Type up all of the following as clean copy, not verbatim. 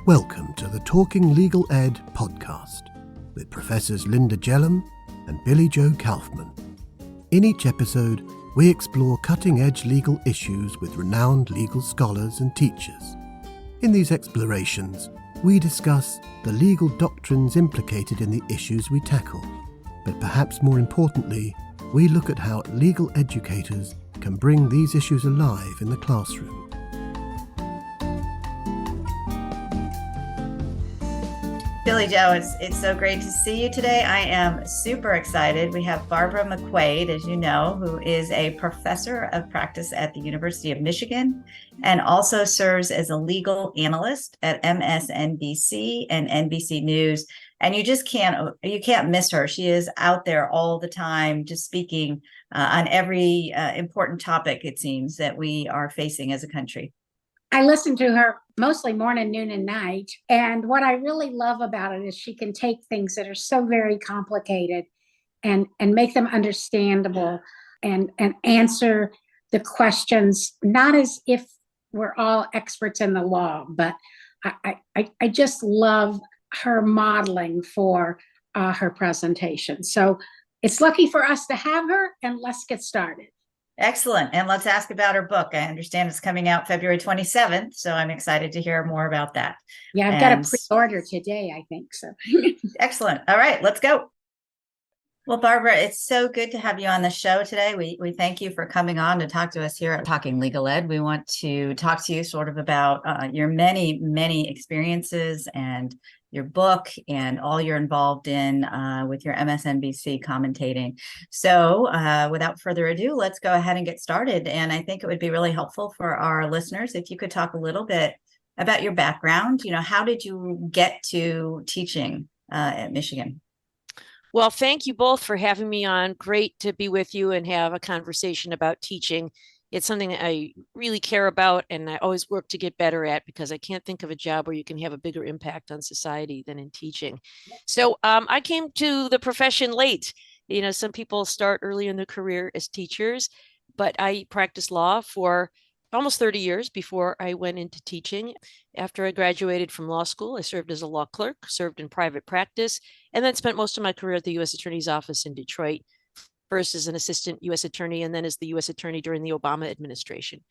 Welcome to the Talking Legal Ed podcast with Professors Linda Jellum and Billy Joe Kaufman. In each episode, we explore cutting-edge legal issues with renowned legal scholars and teachers. In these explorations, we discuss the legal doctrines implicated in the issues we tackle. But perhaps more importantly, we look at how legal educators can bring these issues alive in the classroom. Billy Joe, it's so great to see you today. I am super excited. We have Barbara McQuade, as you know, who is a professor of practice at the University of Michigan and also serves as a legal analyst at MSNBC and NBC News. And you can't miss her. She is out there all the time, just speaking on every important topic, it seems, that we are facing as a country. I listen to her mostly morning, noon, and night. And what I really love about it is she can take things that are so very complicated and make them understandable and answer the questions, not as if we're all experts in the law, but I just love her modeling for her presentation. So it's lucky for us to have her, and let's get started. Excellent. And let's ask about her book. I understand it's coming out February 27th, so I'm excited to hear more about that. Yeah, I've got a pre-order today, I think so. Excellent. All right, let's go. Well, Barbara, it's so good to have you on the show today. We thank you for coming on to talk to us here at Talking Legal Ed. We want to talk to you sort of about your many, many experiences and your book and all you're involved in with your MSNBC commentating. So without further ado, let's go ahead and get started. And I think it would be really helpful for our listeners if you could talk a little bit about your background. You know, how did you get to teaching at Michigan? Well, thank you both for having me on. Great to be with you and have a conversation about teaching. It's something I really care about and I always work to get better at, because I can't think of a job where you can have a bigger impact on society than in teaching. So I came to the profession late. You know, some people start early in their career as teachers, but I practiced law for almost 30 years before I went into teaching. After I graduated from law school, I served as a law clerk, served in private practice, and then spent most of my career at the U.S. Attorney's Office in Detroit, first as an assistant U.S. attorney and then as the U.S. attorney during the Obama administration.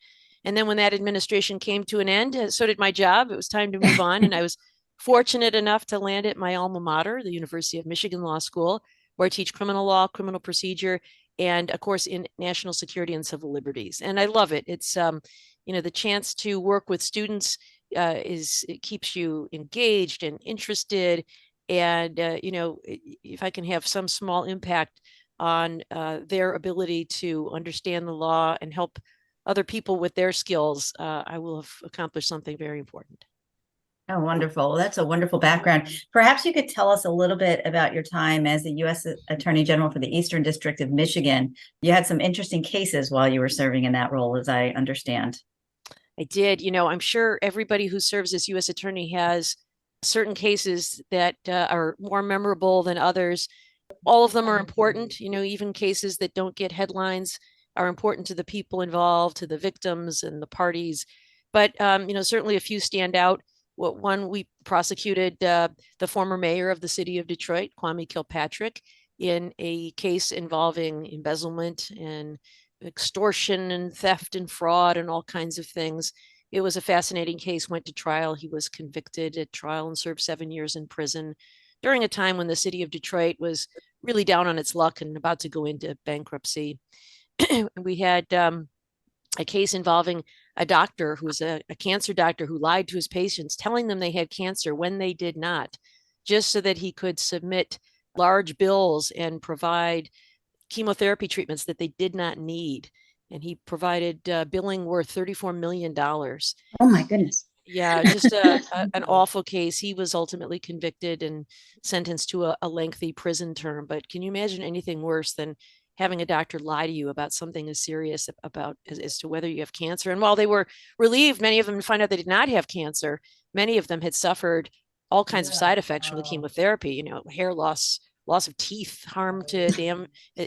And then when that administration came to an end, so did my job. It was time to move on. And I was fortunate enough to land at my alma mater, the University of Michigan Law School, where I teach criminal law, criminal procedure, and a course in national security and civil liberties. And I love it. It's, the chance to work with students it keeps you engaged and interested. And, if I can have some small impact on their ability to understand the law and help other people with their skills, I will have accomplished something very important. Oh, wonderful. Well, that's a wonderful background. Perhaps you could tell us a little bit about your time as the U.S. Attorney General for the Eastern District of Michigan. You had some interesting cases while you were serving in that role, as I understand. I did. I'm sure everybody who serves as U.S. Attorney has certain cases that are more memorable than others. All of them are important. Even cases that don't get headlines are important to the people involved, to the victims and the parties. But, certainly a few stand out. One, we prosecuted the former mayor of the city of Detroit, Kwame Kilpatrick, in a case involving embezzlement and extortion and theft and fraud and all kinds of things. It was a fascinating case, went to trial. He was convicted at trial and served 7 years in prison during a time when the city of Detroit was really down on its luck and about to go into bankruptcy. We had a case involving a doctor who was a cancer doctor who lied to his patients, telling them they had cancer when they did not, just so that he could submit large bills and provide chemotherapy treatments that they did not need. And he provided billing worth $34 million. Oh, my goodness. Yeah, just an awful case. He was ultimately convicted and sentenced to a lengthy prison term. But can you imagine anything worse than having a doctor lie to you about something as serious about as to whether you have cancer? And while they were relieved, many of them find out they did not have cancer. Many of them had suffered all kinds of side effects from the chemotherapy, hair loss, loss of teeth, harm to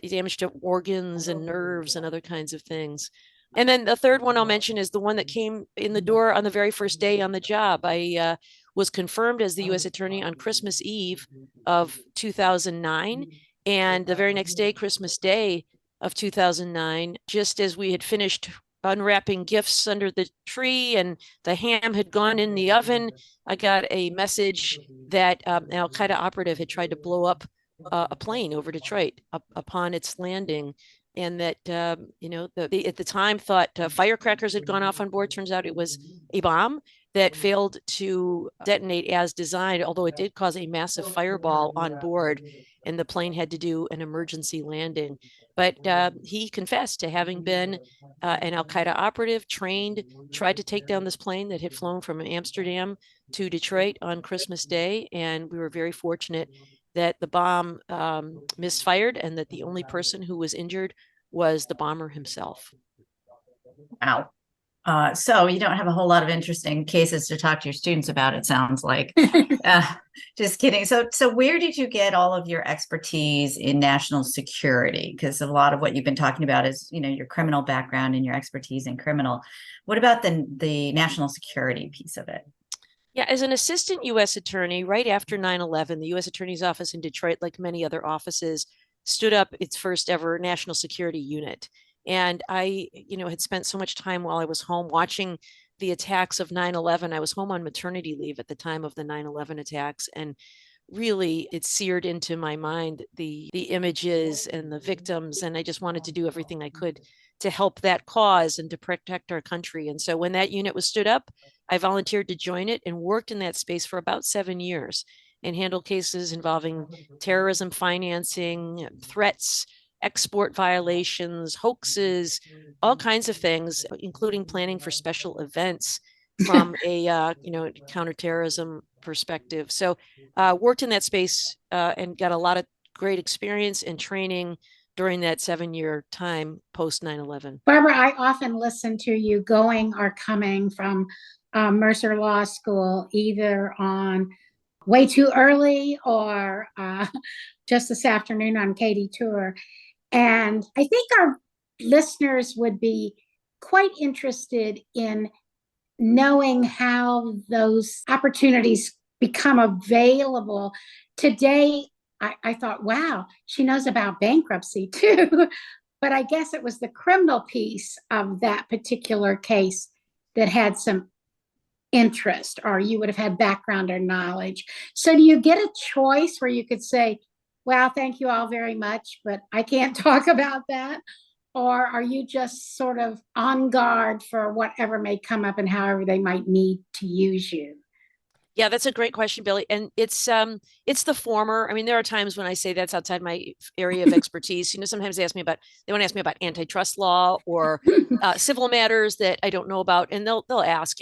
damage to organs and nerves and other kinds of things. And then the third one I'll mention is the one that came in the door on the very first day on the job. I was confirmed as the U.S. Attorney on Christmas Eve of 2009. And the very next day, Christmas Day of 2009, just as we had finished unwrapping gifts under the tree and the ham had gone in the oven, I got a message that an Al Qaeda operative had tried to blow up a plane over Detroit upon its landing. And that, they at the time thought firecrackers had gone off on board. Turns out it was a bomb that failed to detonate as designed, although it did cause a massive fireball on board, and the plane had to do an emergency landing. But he confessed to having been an Al Qaeda operative, trained, tried to take down this plane that had flown from Amsterdam to Detroit on Christmas Day. And we were very fortunate that the bomb misfired and that the only person who was injured was the bomber himself. Wow. So you don't have a whole lot of interesting cases to talk to your students about, it sounds like. Just kidding. So where did you get all of your expertise in national security? Because a lot of what you've been talking about is, your criminal background and your expertise in criminal. What about the national security piece of it? Yeah, as an assistant U.S. attorney, right after 9/11, the U.S. Attorney's Office in Detroit, like many other offices, stood up its first ever national security unit. And I, had spent so much time while I was home watching the attacks of 9/11. I was home on maternity leave at the time of the 9/11 attacks. And really, it seared into my mind the images and the victims. And I just wanted to do everything I could to help that cause and to protect our country. And so when that unit was stood up, I volunteered to join it and worked in that space for about 7 years and handled cases involving terrorism financing, threats, export violations, hoaxes, all kinds of things, including planning for special events from a counterterrorism perspective. So worked in that space and got a lot of great experience and training during that 7-year time post 9/11. Barbara, I often listen to you going or coming from Mercer Law School, either on Way Too Early or just this afternoon on Katie Tour. And I think our listeners would be quite interested in knowing how those opportunities become available. Today, I thought, wow, she knows about bankruptcy too. But I guess it was the criminal piece of that particular case that had some interest, or you would have had background or knowledge. So do you get a choice where you could say, well, thank you all very much, but I can't talk about that? Or are you just sort of on guard for whatever may come up and however they might need to use you? Yeah, that's a great question, Billy. And it's the former. I mean, there are times when I say that's outside my area of expertise. Sometimes they want to ask me about antitrust law or civil matters that I don't know about. And they'll ask,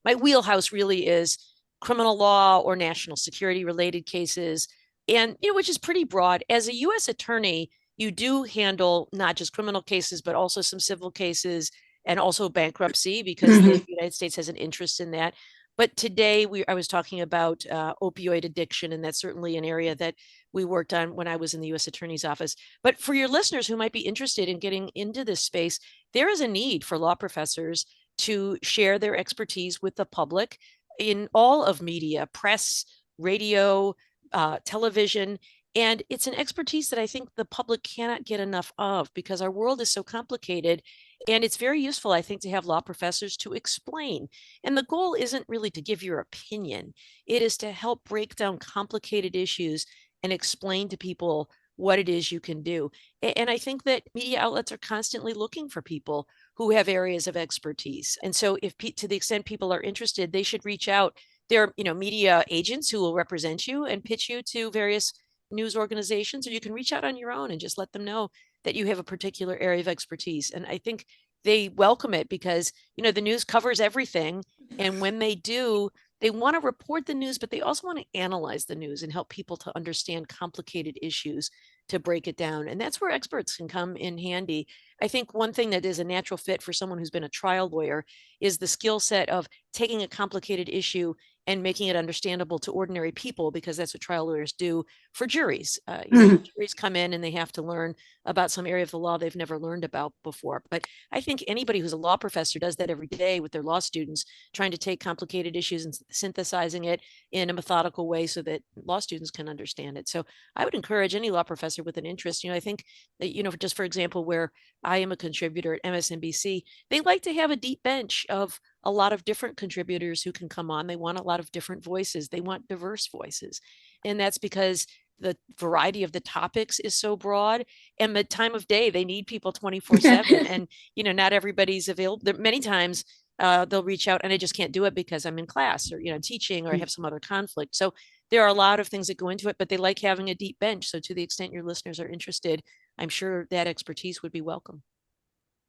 my wheelhouse really is criminal law or national security related cases. And, which is pretty broad. As a U.S. attorney, you do handle not just criminal cases, but also some civil cases and also bankruptcy, because the United States has an interest in that. But today I was talking about opioid addiction, and that's certainly an area that we worked on when I was in the U.S. Attorney's Office. But for your listeners who might be interested in getting into this space, there is a need for law professors to share their expertise with the public in all of media, press, radio, television. And it's an expertise that I think the public cannot get enough of, because our world is so complicated. And it's very useful, I think, to have law professors to explain. And the goal isn't really to give your opinion. It is to help break down complicated issues and explain to people what it is you can do. And I think that media outlets are constantly looking for people who have areas of expertise. And so to the extent people are interested, they should reach out. There are, media agents who will represent you and pitch you to various news organizations, or you can reach out on your own and just let them know that you have a particular area of expertise. And I think they welcome it because, the news covers everything. And when they do, they want to report the news, but they also want to analyze the news and help people to understand complicated issues, to break it down. And that's where experts can come in handy. I think one thing that is a natural fit for someone who's been a trial lawyer is the skill set of taking a complicated issue and making it understandable to ordinary people, because that's what trial lawyers do, for juries. Juries come in and they have to learn about some area of the law they've never learned about before. But I think anybody who's a law professor does that every day with their law students, trying to take complicated issues and synthesizing it in a methodical way so that law students can understand it. So I would encourage any law professor with an interest. I think that, just for example, where I am a contributor at MSNBC, they like to have a deep bench of a lot of different contributors who can come on. They want a lot of different voices. They want diverse voices. And that's because the variety of the topics is so broad, and the time of day, they need people 24/7. And, not everybody's available. There, many times they'll reach out and I just can't do it because I'm in class or, teaching, or I have some other conflict. So there are a lot of things that go into it, but they like having a deep bench. So to the extent your listeners are interested, I'm sure that expertise would be welcome.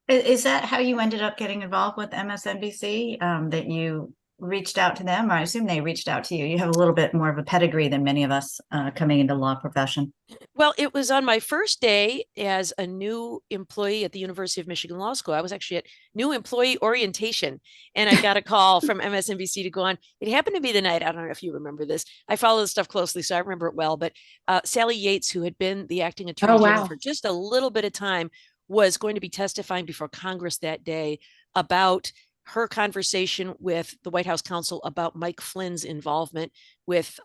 Is that how you ended up getting involved with MSNBC? That you reached out to them, or I assume they reached out to you? You have a little bit more of a pedigree than many of us coming into the law profession. Well, it was on my first day as a new employee at the University of Michigan Law School. I was actually at new employee orientation, and I got a call from MSNBC to go on. It happened to be the night, I don't know if you remember this. I follow this stuff closely, so I remember it well. But Sally Yates, who had been the acting attorney general for just a little bit of time, was going to be testifying before Congress that day about her conversation with the White House counsel about Mike Flynn's involvement with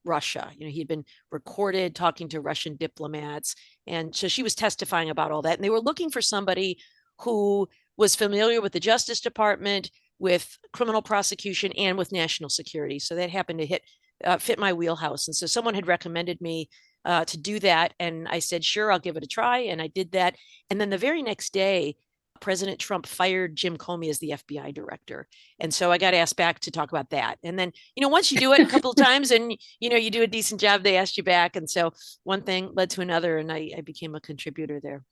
Russia. He'd been recorded talking to Russian diplomats. And so she was testifying about all that. And they were looking for somebody who was familiar with the Justice Department, with criminal prosecution, and with national security. So that happened to fit my wheelhouse. And so someone had recommended me to do that. And I said, sure, I'll give it a try. And I did that. And then the very next day, President Trump fired Jim Comey as the FBI director. And so I got asked back to talk about that. And then, once you do it a couple of times and, you do a decent job, they asked you back. And so one thing led to another, and I became a contributor there.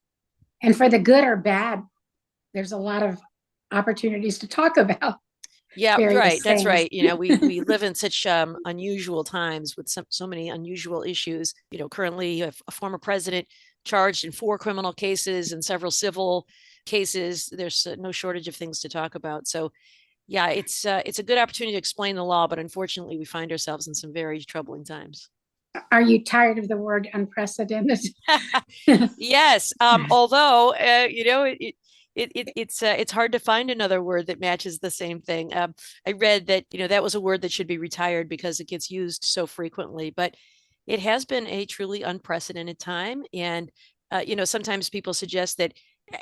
And for the good or bad, there's a lot of opportunities to talk about. Yeah, right. That's right. We live in such unusual times with so many unusual issues. Currently a former president charged in 4 criminal cases and several civil cases. There's no shortage of things to talk about. So yeah, it's a good opportunity to explain the law, but unfortunately we find ourselves in some very troubling times. Are you tired of the word unprecedented? Yes. Although, it's hard to find another word that matches the same thing. I read that, that was a word that should be retired because it gets used so frequently, but it has been a truly unprecedented time. And, sometimes people suggest that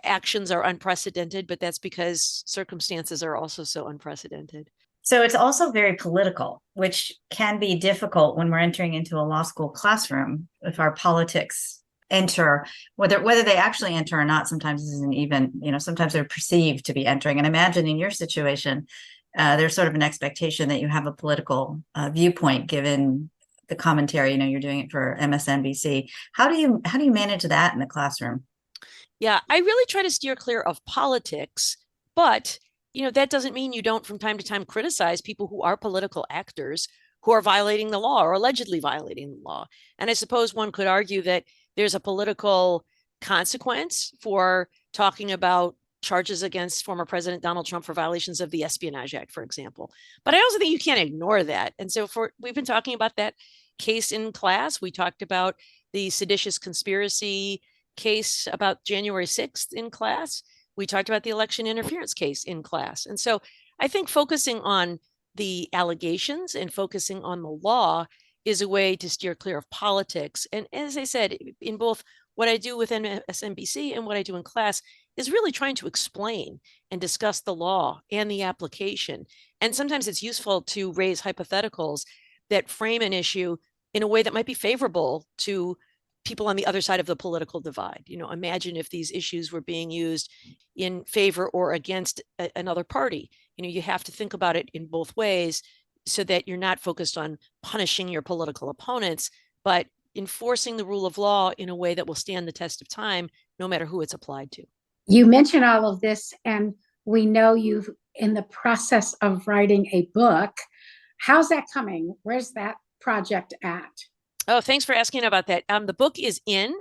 actions are unprecedented, but that's because circumstances are also so unprecedented. So it's also very political, which can be difficult when we're entering into a law school classroom. If our politics enter, whether they actually enter or not, sometimes isn't even, sometimes they're perceived to be entering. And imagine in your situation, there's sort of an expectation that you have a political viewpoint given the commentary. You're doing it for MSNBC. How do you manage that in the classroom? Yeah, I really try to steer clear of politics, but that doesn't mean you don't from time to time criticize people who are political actors who are violating the law or allegedly violating the law. And I suppose one could argue that there's a political consequence for talking about charges against former President Donald Trump for violations of the Espionage Act, for example. But I also think you can't ignore that. And so we've been talking about that case in class. We talked about the seditious conspiracy case about January 6th in class. We talked about the election interference case in class. And so I think focusing on the allegations and focusing on the law is a way to steer clear of politics. And as I said, in both what I do with MSNBC and what I do in class is really trying to explain and discuss the law and the application. And sometimes it's useful to raise hypotheticals that frame an issue in a way that might be favorable to people on the other side of the political divide. Imagine if these issues were being used in favor or against another party. You have to think about it in both ways so that you're not focused on punishing your political opponents, but enforcing the rule of law in a way that will stand the test of time, no matter who it's applied to. You mentioned all of this, and we know you're in the process of writing a book. How's that coming? Where's that project at? Oh, thanks for asking about that. The book is in.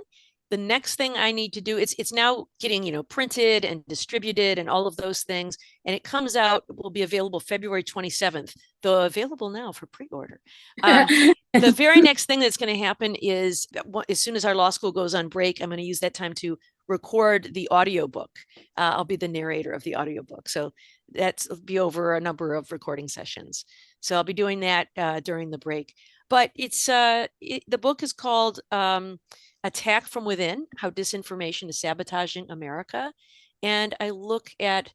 the next thing I need to do, it's now getting, printed and distributed and all of those things. And it comes out, will be available February 27th, though available now for pre-order. The very next thing that's going to happen is as soon as our law school goes on break, I'm going to use that time to record the audiobook. I'll be the narrator of the audiobook. So that'll be over a number of recording sessions. So I'll be doing that during the break. But the book is called Attack from Within, How Disinformation is Sabotaging America. And I look at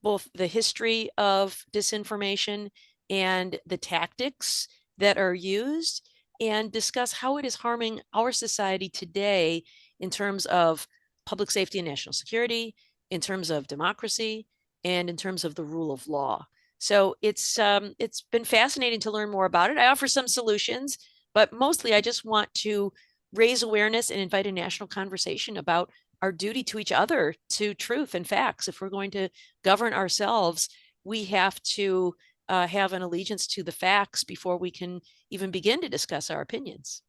both the history of disinformation and the tactics that are used, and discuss how it is harming our society today in terms of public safety and national security, in terms of democracy, and in terms of the rule of law. So it's been fascinating to learn more about it. I offer some solutions, but mostly I just want to raise awareness and invite a national conversation about our duty to each other, to truth and facts. If we're going to govern ourselves, we have to have an allegiance to the facts before we can even begin to discuss our opinions.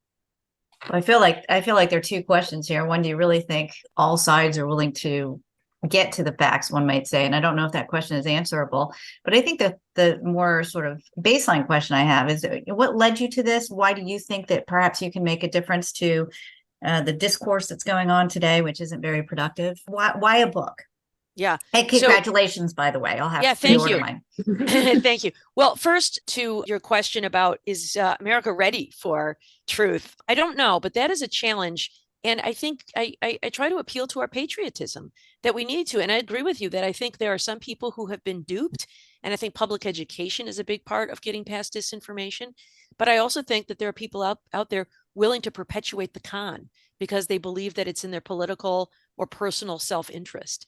I feel like there are two questions here. One, do you really think all sides are willing to get to the facts, one might say? And I don't know if that question is answerable, but I think that the more sort of baseline question I have is, what led you to this? Why do you think that perhaps you can make a difference to the discourse that's going on today, which isn't very productive? Why a book? Yeah. Hey, congratulations, by the way. I'll have to thank you. mine. Thank you. Well, first, to your question about, is America ready for truth? I don't know, but that is a challenge. And I think I try to appeal to our patriotism, that we need to. And I agree with you that I think there are some people who have been duped. And I think public education is a big part of getting past disinformation. But I also think that there are people out there willing to perpetuate the con because they believe that it's in their political or personal self-interest.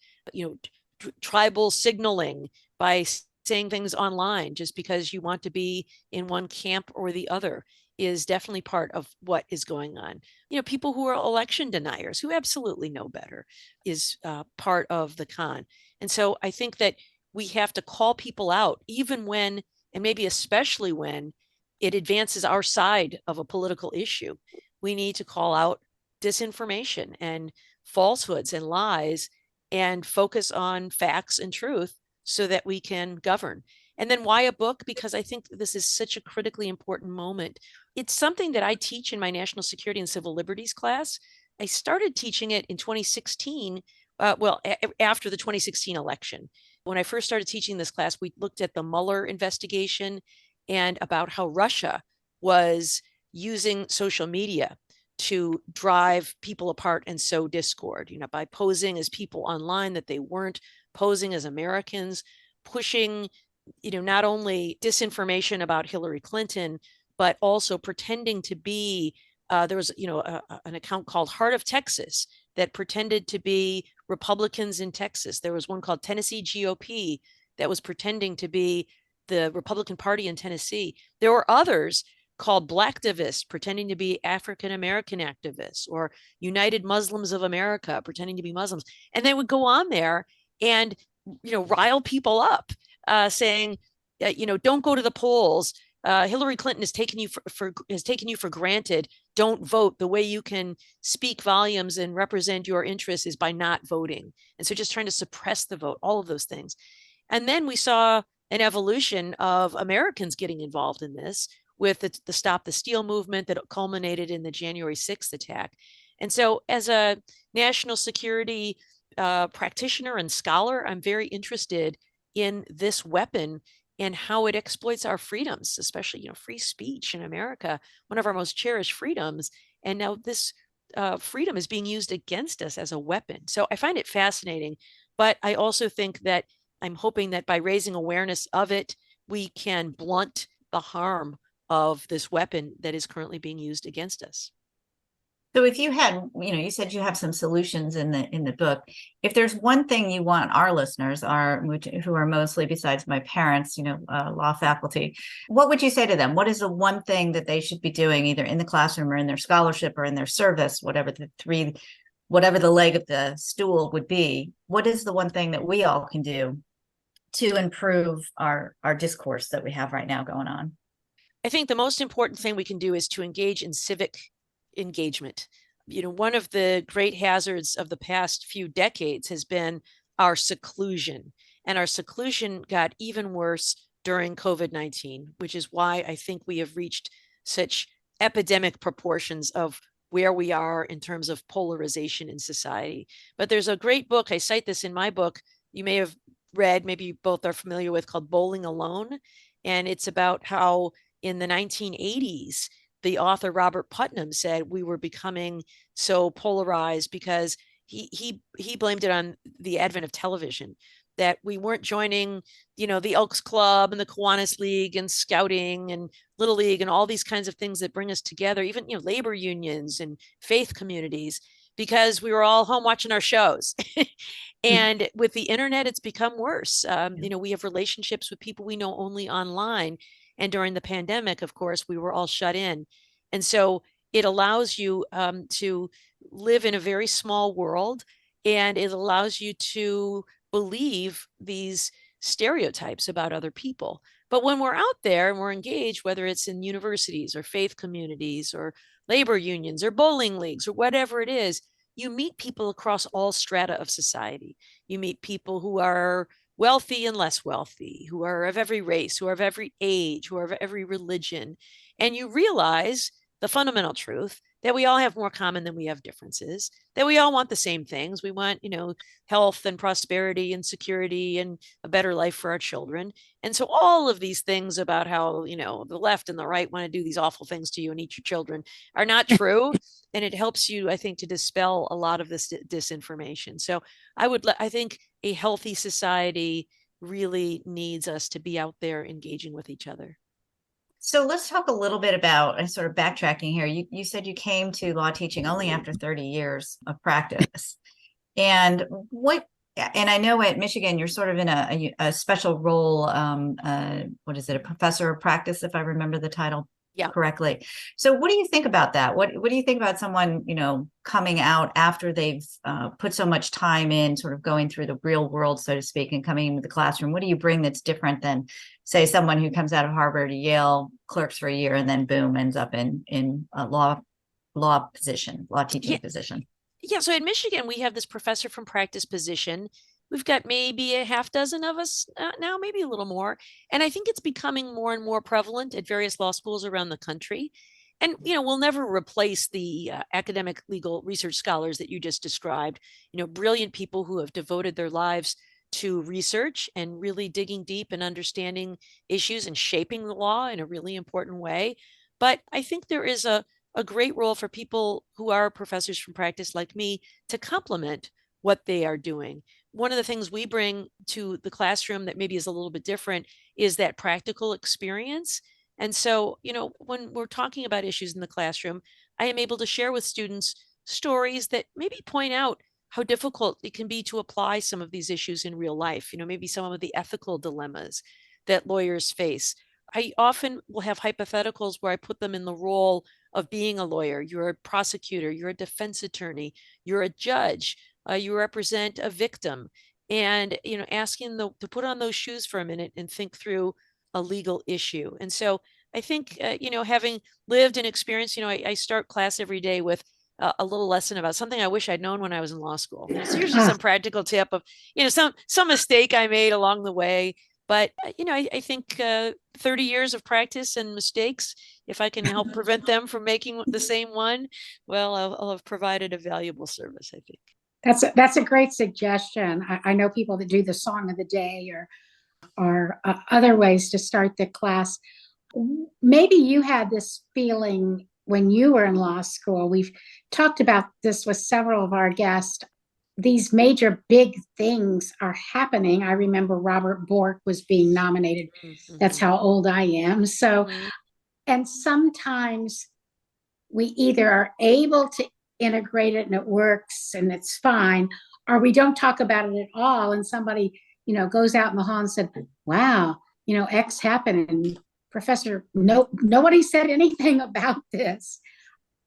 Tribal signaling by saying things online just because you want to be in one camp or the other is definitely part of what is going on. People who are election deniers, who absolutely know better, is part of the con. And so I think that we have to call people out, even when, and maybe especially when, it advances our side of a political issue. We need to call out disinformation and falsehoods and lies and focus on facts and truth so that we can govern. And then why a book? Because I think this is such a critically important moment. It's something that I teach in my national security and civil liberties class. I started teaching it in 2016, after the 2016 election. When I first started teaching this class, we looked at the Mueller investigation and about how Russia was using social media to drive people apart and sow discord, by posing as people online that they weren't, posing as Americans, pushing, not only disinformation about Hillary Clinton, but also pretending to be, there was, an account called Heart of Texas that pretended to be Republicans in Texas. There was one called Tennessee GOP that was pretending to be the Republican Party in Tennessee. There were others called Blacktivists, pretending to be African-American activists, or United Muslims of America, pretending to be Muslims. And they would go on there and, rile people up, saying, don't go to the polls. Hillary Clinton has taken you for granted. Don't vote. The way you can speak volumes and represent your interests is by not voting. And so just trying to suppress the vote, all of those things. And then we saw an evolution of Americans getting involved in this, with the Stop the Steal movement that culminated in the January 6th attack. And so as a national security practitioner and scholar, I'm very interested in this weapon and how it exploits our freedoms, especially, free speech in America, one of our most cherished freedoms. And now this freedom is being used against us as a weapon. So I find it fascinating, but I also think that I'm hoping that by raising awareness of it, we can blunt the harm of this weapon that is currently being used against us. So if you had, you said you have some solutions in the book. If there's one thing you want our listeners, who are mostly, besides my parents, law faculty, what would you say to them? What is the one thing that they should be doing, either in the classroom or in their scholarship or in their service, whatever the leg of the stool would be? What is the one thing that we all can do to improve our discourse that we have right now going on? I think the most important thing we can do is to engage in civic engagement. one of the great hazards of the past few decades has been our seclusion. And our seclusion got even worse during COVID-19, which is why I think we have reached such epidemic proportions of where we are in terms of polarization in society. But there's a great book, I cite this in my book, you may have read, maybe you both are familiar with, called Bowling Alone. And it's about how in the 1980s, the author Robert Putnam said we were becoming so polarized because he blamed it on the advent of television, that we weren't joining, the Elks Club and the Kiwanis League and scouting and Little League and all these kinds of things that bring us together, even, labor unions and faith communities, because we were all home watching our shows. And with the internet, it's become worse. We have relationships with people we know only online. And during the pandemic, of course, we were all shut in. And so it allows you to live in a very small world, and it allows you to believe these stereotypes about other people. But when we're out there and we're engaged, whether it's in universities or faith communities or labor unions or bowling leagues or whatever it is, you meet people across all strata of society. You meet people who are wealthy and less wealthy, who are of every race, who are of every age, who are of every religion. And you realize the fundamental truth that we all have more common than we have differences, that we all want the same things. We want, health and prosperity and security and a better life for our children. And so all of these things about how, the left and the right want to do these awful things to you and eat your children are not true. And it helps you, I think, to dispel a lot of this disinformation. So I think a healthy society really needs us to be out there engaging with each other. So let's talk a little bit about, sort of backtracking here. You said you came to law teaching only after 30 years of practice. And I know at Michigan, you're sort of in a special role. What is it? A professor of practice, if I remember the title correctly. So what do you think about that? What do you think about someone, coming out after they've put so much time in, sort of going through the real world, so to speak, and coming into the classroom? What do you bring that's different than, say, someone who comes out of Harvard or Yale, clerks for a year, and then boom, ends up in a law teaching position? Yeah. So in Michigan, we have this professor from practice position. We've got maybe a half dozen of us now, maybe a little more. And I think it's becoming more and more prevalent at various law schools around the country. And, we'll never replace the academic legal research scholars that you just described, brilliant people who have devoted their lives to research and really digging deep and understanding issues and shaping the law in a really important way. But I think there is a great role for people who are professors from practice like me to complement what they are doing. One of the things we bring to the classroom that maybe is a little bit different is that practical experience. And so, when we're talking about issues in the classroom, I am able to share with students stories that maybe point out how difficult it can be to apply some of these issues in real life, maybe some of the ethical dilemmas that lawyers face. I often will have hypotheticals where I put them in the role of being a lawyer. You're a prosecutor, you're a defense attorney, you're a judge, you represent a victim, and asking to put on those shoes for a minute and think through a legal issue. And so I think having lived and experienced, I start class every day with a little lesson about something I wish I'd known when I was in law school. It's usually some practical tip of some mistake I made along the way. But I think 30 years of practice and mistakes, if I can help prevent them from making the same one, well, I'll have provided a valuable service, I think. That's a great suggestion. I know people that do the song of the day or other ways to start the class. Maybe you had this feeling when you were in law school. We've talked about this with several of our guests. These major big things are happening. I remember Robert Bork was being nominated. Mm-hmm. That's how old I am. So, mm-hmm. And sometimes we either are able to integrate it and it works and it's fine, or we don't talk about it at all. And somebody, goes out in the hall and said, wow, X happened. And Professor, nobody said anything about this.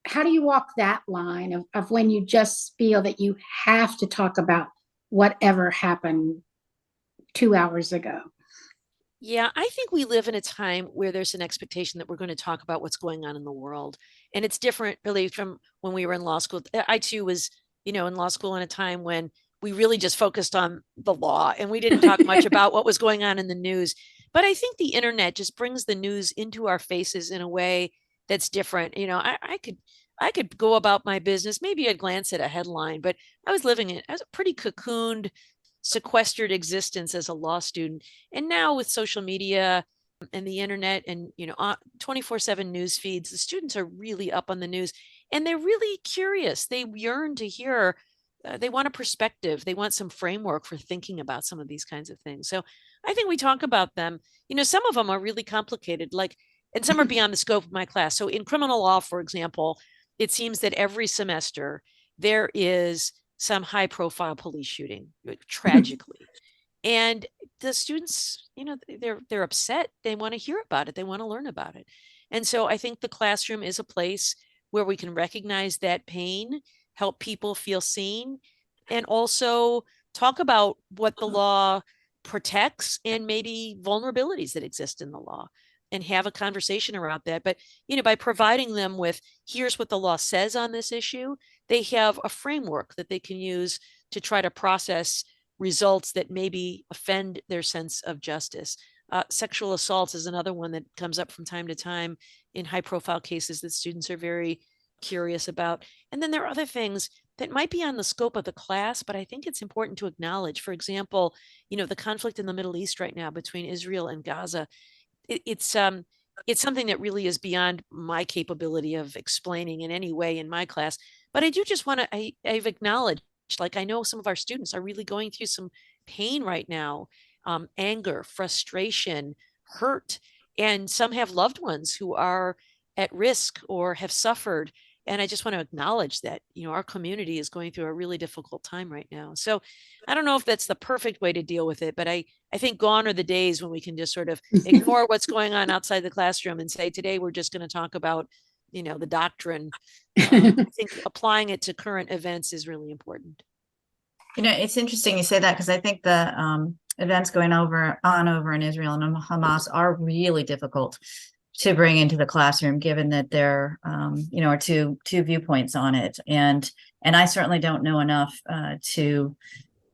How do you walk that line of when you just feel that you have to talk about whatever happened 2 hours ago? Yeah, I think we live in a time where there's an expectation that we're going to talk about what's going on in the world. And it's different really from when we were in law school. I too was, in law school in a time when we really just focused on the law and we didn't talk much about what was going on in the news. But I think the internet just brings the news into our faces in a way that's different. I could go about my business. Maybe I'd glance at a headline, but I was living it as a pretty cocooned, sequestered existence as a law student. And now with social media and the internet and 24/7 news feeds, the students are really up on the news and they're really curious. They yearn to hear. They want a perspective. They want some framework for thinking about some of these kinds of things. So I think we talk about them. Some of them are really complicated, and some are beyond the scope of my class. So in criminal law, for example, it seems that every semester there is some high profile police shooting, tragically. And the students, they're upset. They want to hear about it. They want to learn about it. And so I think the classroom is a place where we can recognize that pain, help people feel seen, and also talk about what the law protects and maybe vulnerabilities that exist in the law and have a conversation around that. But, by providing them with, here's what the law says on this issue, they have a framework that they can use to try to process results that maybe offend their sense of justice. Sexual assaults is another one that comes up from time to time in high profile cases that students are very curious about. And then there are other things that might be on the scope of the class, but I think it's important to acknowledge. For example, the conflict in the Middle East right now between Israel and Gaza. It's something that really is beyond my capability of explaining in any way in my class. But I do just want to, I've acknowledged, I know some of our students are really going through some pain right now, anger, frustration, hurt, and some have loved ones who are at risk or have suffered. And I just want to acknowledge that, our community is going through a really difficult time right now. So I don't know if that's the perfect way to deal with it, but I think gone are the days when we can just sort of ignore what's going on outside the classroom and say, today we're just going to talk about, the doctrine. I think applying it to current events is really important. It's interesting you say that because I think the events going over in Israel and Hamas are really difficult to bring into the classroom, given that there, are two viewpoints on it, and I certainly don't know enough to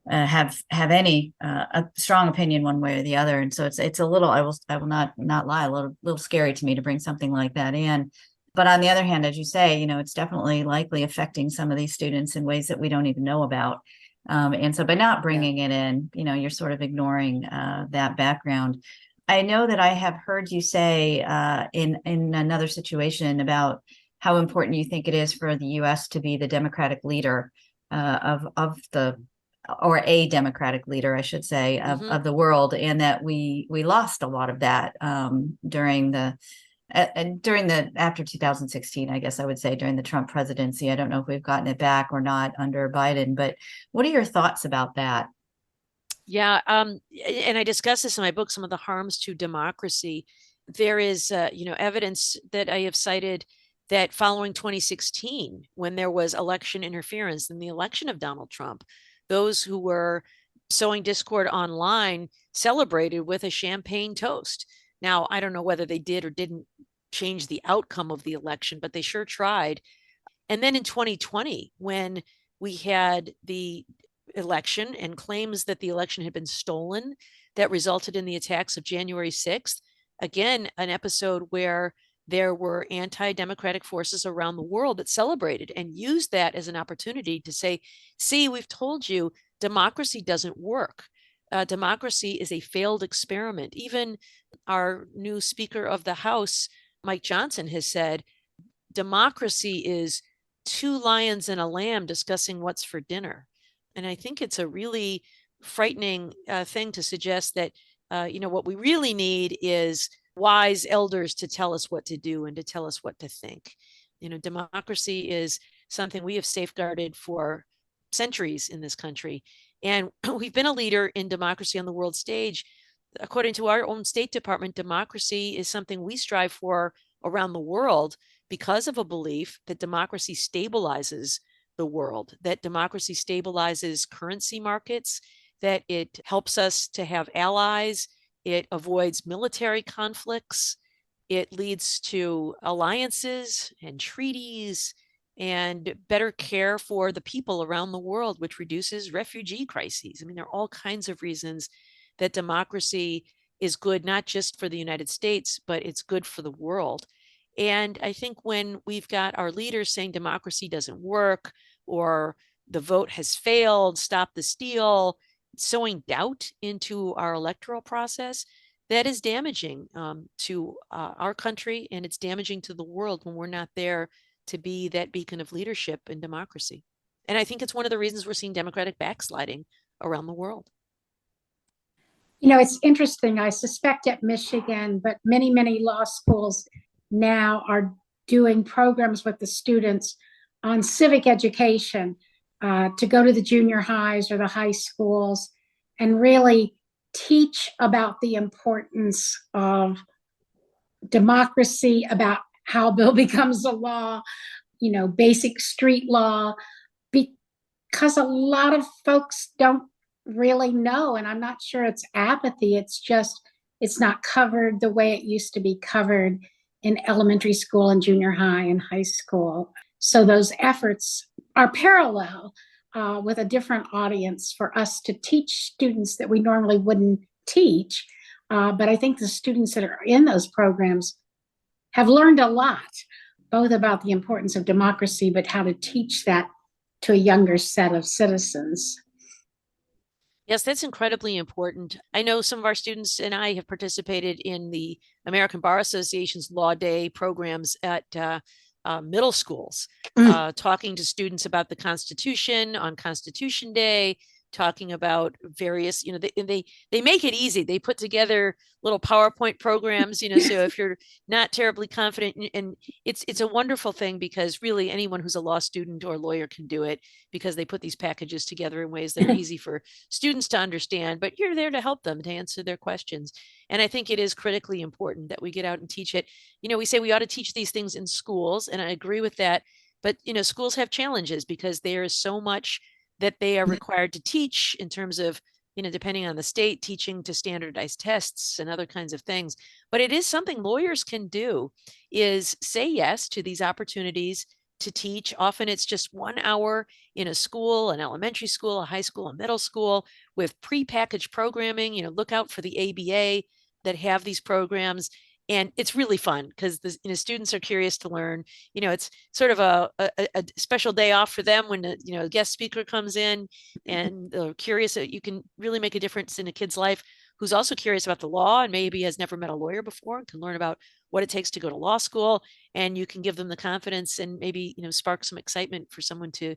have any a strong opinion one way or the other, and so it's a little. I will not lie, a little scary to me to bring something like that in. But on the other hand, as you say, it's definitely likely affecting some of these students in ways that we don't even know about. And so by not bringing it in, you're sort of ignoring that background. I know that I have heard you say in another situation about how important you think it is for the U.S. to be the democratic leader of the, or a democratic leader, I should say, of the world, and that we lost a lot of that during the after 2016, I guess I would say, during the Trump presidency. I don't know if we've gotten it back or not under Biden, but what are your thoughts about that? Yeah, and I discuss this in my book, some of the harms to democracy. There is, evidence that I have cited that following 2016, when there was election interference in the election of Donald Trump, those who were sowing discord online celebrated with a champagne toast. Now, I don't know whether they did or didn't change the outcome of the election, but they sure tried. And then in 2020, when we had the election and claims that the election had been stolen that resulted in the attacks of January 6th, again, an episode where there were anti-democratic forces around the world that celebrated and used that as an opportunity to say, see, we've told you democracy doesn't work. Democracy is a failed experiment. Even our new Speaker of the House, Mike Johnson, has said, democracy is two lions and a lamb discussing what's for dinner. And I think it's a really frightening thing to suggest that, what we really need is wise elders to tell us what to do and to tell us what to think. Democracy is something we have safeguarded for centuries in this country. And we've been a leader in democracy on the world stage. According to our own State Department, democracy is something we strive for around the world because of a belief that democracy stabilizes the world, that democracy stabilizes currency markets, that it helps us to have allies, it avoids military conflicts, It leads to alliances and treaties and better care for the people around the world, which reduces refugee crises. I mean, there are all kinds of reasons that democracy is good, not just for the United States, but it's good for the world. And I think when we've got our leaders saying democracy doesn't work, or the vote has failed, stop the steal, sowing doubt into our electoral process, that is damaging to our country, and it's damaging to the world when we're not there to be that beacon of leadership and democracy. And I think it's one of the reasons we're seeing democratic backsliding around the world. It's interesting. I suspect at Michigan, but many law schools now are doing programs with the students on civic education to go to the junior highs or the high schools and really teach about the importance of democracy, about how a bill becomes a law, basic street law, because a lot of folks don't really know. And I'm not sure it's apathy. It's just, it's not covered the way it used to be covered in elementary school and junior high and high school. So those efforts are parallel with a different audience for us to teach students that we normally wouldn't teach. But I think the students that are in those programs have learned a lot, both about the importance of democracy, but how to teach that to a younger set of citizens. Yes, that's incredibly important. I know some of our students and I have participated in the American Bar Association's Law Day programs at middle schools, talking to students about the Constitution on Constitution Day, talking about various, they make it easy. They put together little PowerPoint programs, so if you're not terribly confident, and it's a wonderful thing, because really anyone who's a law student or lawyer can do it, because they put these packages together in ways that are easy for students to understand, but you're there to help them, to answer their questions. And I think it is critically important that we get out and teach it. We say we ought to teach these things in schools, and I agree with that, but schools have challenges because there is so much that they are required to teach in terms of, depending on the state, teaching to standardized tests and other kinds of things. But it is something lawyers can do, is say yes to these opportunities to teach. Often it's just 1 hour in a school, an elementary school, a high school, a middle school, with prepackaged programming. Look out for the ABA that have these programs. And it's really fun because the students are curious to learn. It's sort of a special day off for them when a guest speaker comes in, and they're curious that you can really make a difference in a kid's life who's also curious about the law and maybe has never met a lawyer before, and can learn about what it takes to go to law school. And you can give them the confidence and maybe spark some excitement for someone to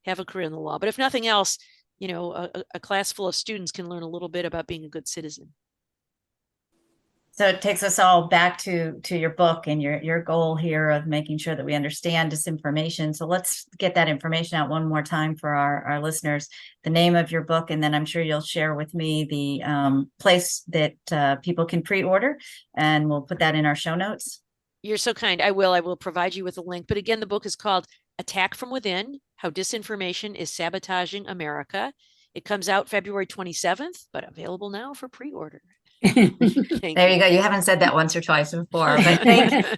have a career in the law. But if nothing else, a class full of students can learn a little bit about being a good citizen. So it takes us all back to your book and your goal here of making sure that we understand disinformation. So let's get that information out one more time for our listeners, the name of your book, and then I'm sure you'll share with me the place that people can pre-order, and we'll put that in our show notes. You're so kind. I will provide you with a link. But again, the book is called Attack from Within: How Disinformation is Sabotaging America. It comes out February 27th, but available now for pre-order. There you go. You haven't said that once or twice before, but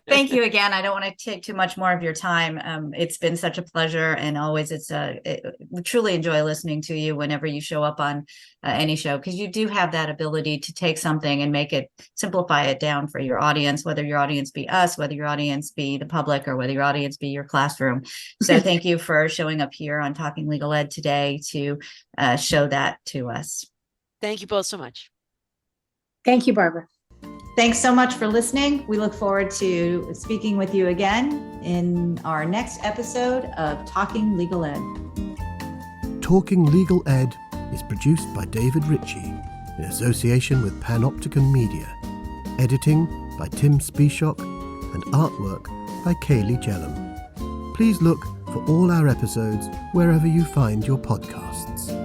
thank you again. I don't want to take too much more of your time. It's been such a pleasure, and always we truly enjoy listening to you whenever you show up on any show, because you do have that ability to take something and simplify it down for your audience, whether your audience be us, whether your audience be the public, or whether your audience be your classroom. So thank you for showing up here on Talking Legal Ed today to show that to us. Thank you both so much. Thank you, Barbara. Thanks so much for listening. We look forward to speaking with you again in our next episode of Talking Legal Ed. Talking Legal Ed is produced by David Ritchie in association with Panopticon Media. Editing by Tim Spieshock and artwork by Kaylee Jellum. Please look for all our episodes wherever you find your podcasts.